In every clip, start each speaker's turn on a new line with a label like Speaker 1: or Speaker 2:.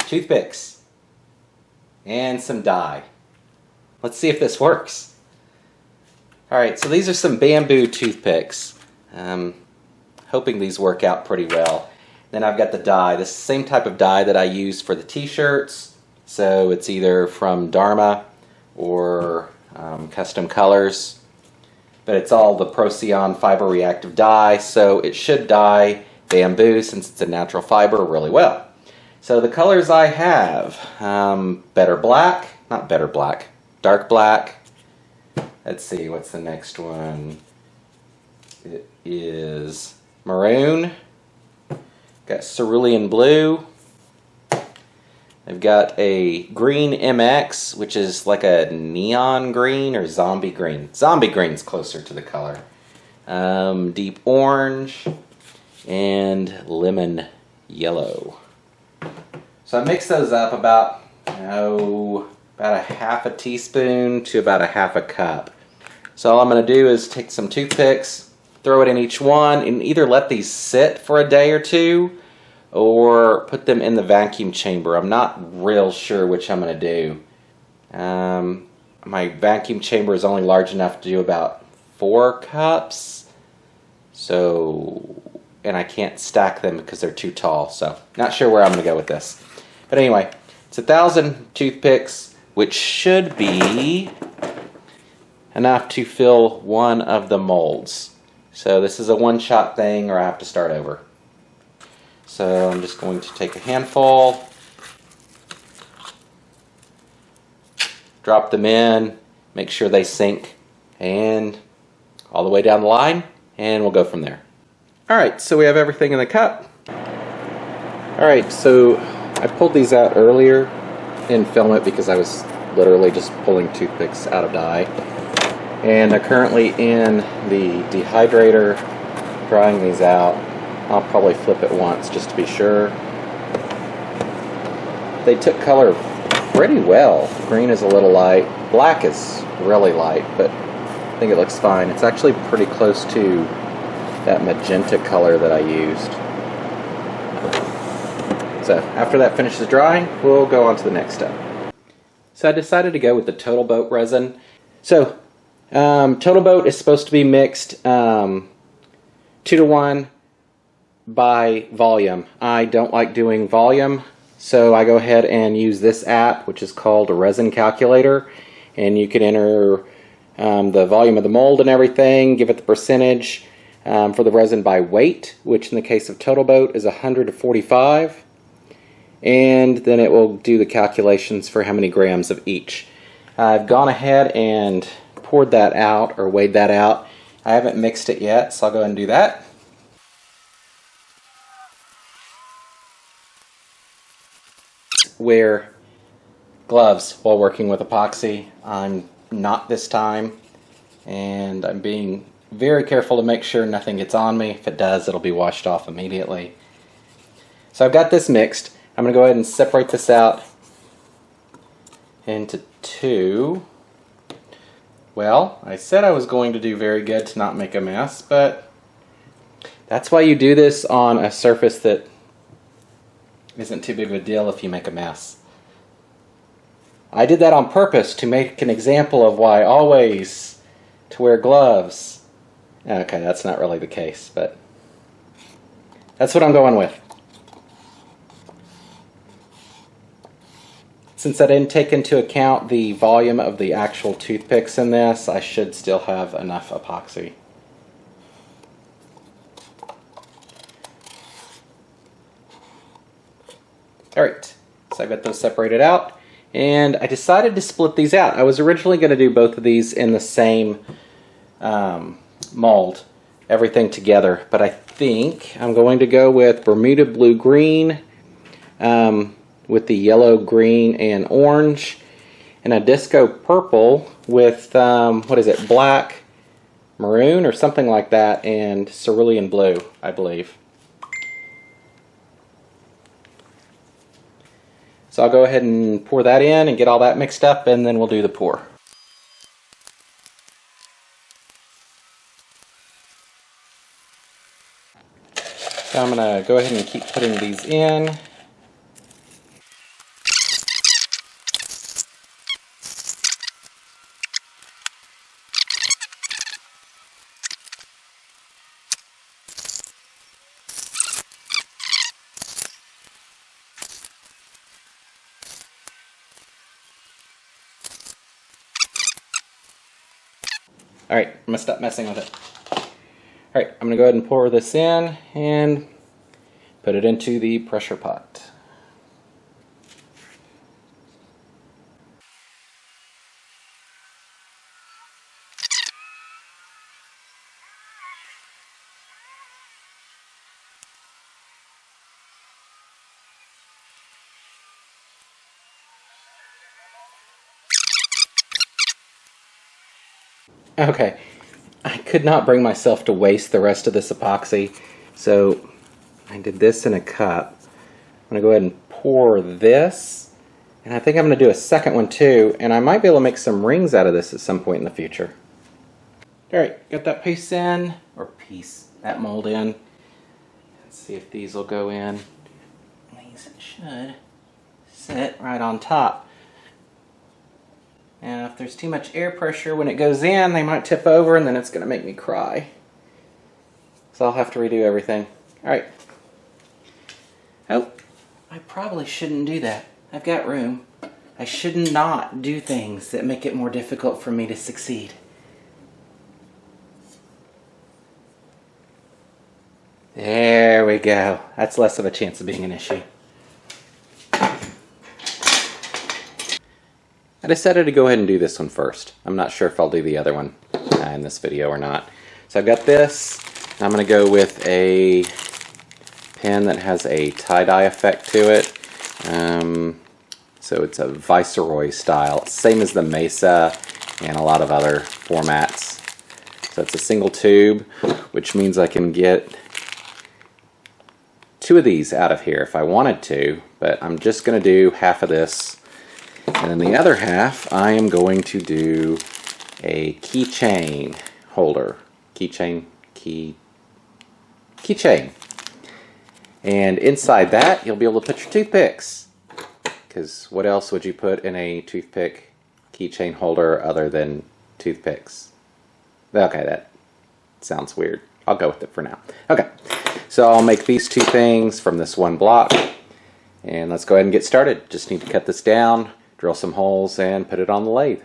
Speaker 1: toothpicks, and some dye. Let's see if this works. Alright, so these are some bamboo toothpicks. Hoping these work out pretty well. Then I've got the dye, the same type of dye that I use for the t-shirts. So it's either from Dharma or Custom Colors. But it's all the Procyon fiber reactive dye, so it should dye bamboo, since it's a natural fiber, really well. So the colors I have, dark black. Let's see, what's the next one? It is maroon. Got cerulean blue. I've got a green MX, which is like a neon green or zombie green. Zombie green's closer to the color. Deep orange and lemon yellow. So I mix those up about a half a teaspoon to about a half a cup. So all I'm going to do is take some toothpicks, throw it in each one, and either let these sit for a day or two, or put them in the vacuum chamber. I'm not real sure which I'm going to do. My vacuum chamber is only large enough to do about 4 cups. So, and I can't stack them because they're too tall. So, not sure where I'm going to go with this. But anyway, it's 1,000 toothpicks, which should be enough to fill one of the molds. So this is a one-shot thing, or I have to start over. So I'm just going to take a handful, drop them in, make sure they sink, and all the way down the line, and we'll go from there. Alright, so we have everything in the cup. Alright, so I pulled these out earlier and film it because I was literally just pulling toothpicks out of dye. And they're currently in the dehydrator, drying these out. I'll probably flip it once just to be sure. They took color pretty well. Green is a little light. Black is really light, but I think it looks fine. It's actually pretty close to that magenta color that I used. So after that finishes drying, we'll go on to the next step. So I decided to go with the Total Boat resin. So Total Boat is supposed to be mixed 2 to 1 by volume. I don't like doing volume, so I go ahead and use this app, which is called a resin calculator, and you can enter the volume of the mold and everything, give it the percentage for the resin by weight, which in the case of Total Boat is 100 to 45, and then it will do the calculations for how many grams of each. I've gone ahead and poured that out, or weighed that out. I haven't mixed it yet, so I'll go ahead and do that. Wear gloves while working with epoxy. I'm not this time, and I'm being very careful to make sure nothing gets on me. If it does, it'll be washed off immediately. So I've got this mixed. I'm going to go ahead and separate this out into 2. Well, I said I was going to do very good to not make a mess, but that's why you do this on a surface that isn't too big of a deal if you make a mess. I did that on purpose to make an example of why always to wear gloves. Okay, that's not really the case, but that's what I'm going with. Since I didn't take into account the volume of the actual toothpicks in this, I should still have enough epoxy. Alright, so I got those separated out, and I decided to split these out. I was originally going to do both of these in the same mold, everything together, but I think I'm going to go with Bermuda Blue Green with the yellow, green, and orange, and a Disco Purple with, black, maroon, or something like that, and cerulean blue, I believe. So I'll go ahead and pour that in and get all that mixed up, and then we'll do the pour. So I'm going to go ahead and keep putting these in. Alright, I'm going to stop messing with it. Alright, I'm going to go ahead and pour this in and put it into the pressure pot. Okay, I could not bring myself to waste the rest of this epoxy, so I did this in a cup. I'm going to go ahead and pour this, and I think I'm going to do a second one too, and I might be able to make some rings out of this at some point in the future. Alright, got that that mold in. Let's see if these will go in. These should sit right on top. And if there's too much air pressure when it goes in, they might tip over and then it's going to make me cry. So I'll have to redo everything. Alright. Oh, I probably shouldn't do that. I've got room. I should not do things that make it more difficult for me to succeed. There we go. That's less of a chance of being an issue. I decided to go ahead and do this one first. I'm not sure if I'll do the other one in this video or not. So I've got this. I'm going to go with a pen that has a tie-dye effect to it. So it's a Viceroy style, same as the Mesa and a lot of other formats. So it's a single tube, which means I can get 2 of these out of here if I wanted to, but I'm just going to do half of this. And then the other half, I am going to do a keychain holder. Keychain. And inside that, you'll be able to put your toothpicks. Because what else would you put in a toothpick keychain holder other than toothpicks? Okay, that sounds weird. I'll go with it for now. Okay, so I'll make these 2 things from this one block. And let's go ahead and get started. Just need to cut this down, drill some holes, and put it on the lathe.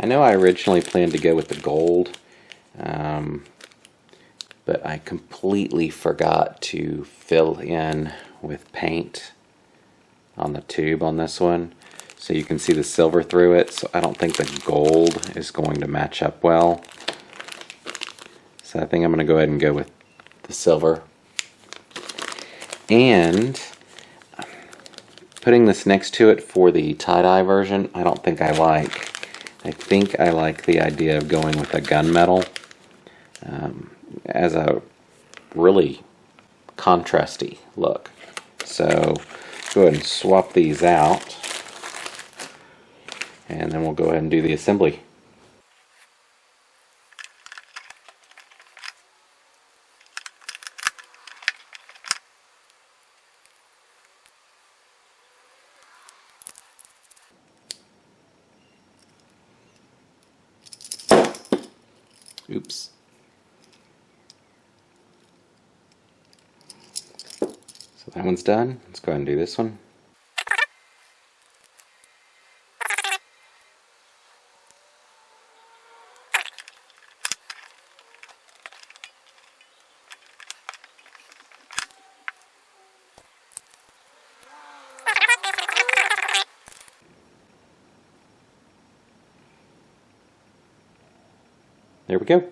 Speaker 1: I know I originally planned to go with the gold, but I completely forgot to fill in with paint on the tube on this one. So you can see the silver through it, so I don't think the gold is going to match up well. So I think I'm going to go ahead and go with the silver. And putting this next to it for the tie-dye version, I don't think I like. I think I like the idea of going with a gunmetal as a really contrasty look. So go ahead and swap these out, and then we'll go ahead and do the assembly. Oops. So that one's done. Let's go ahead and do this one. There we go.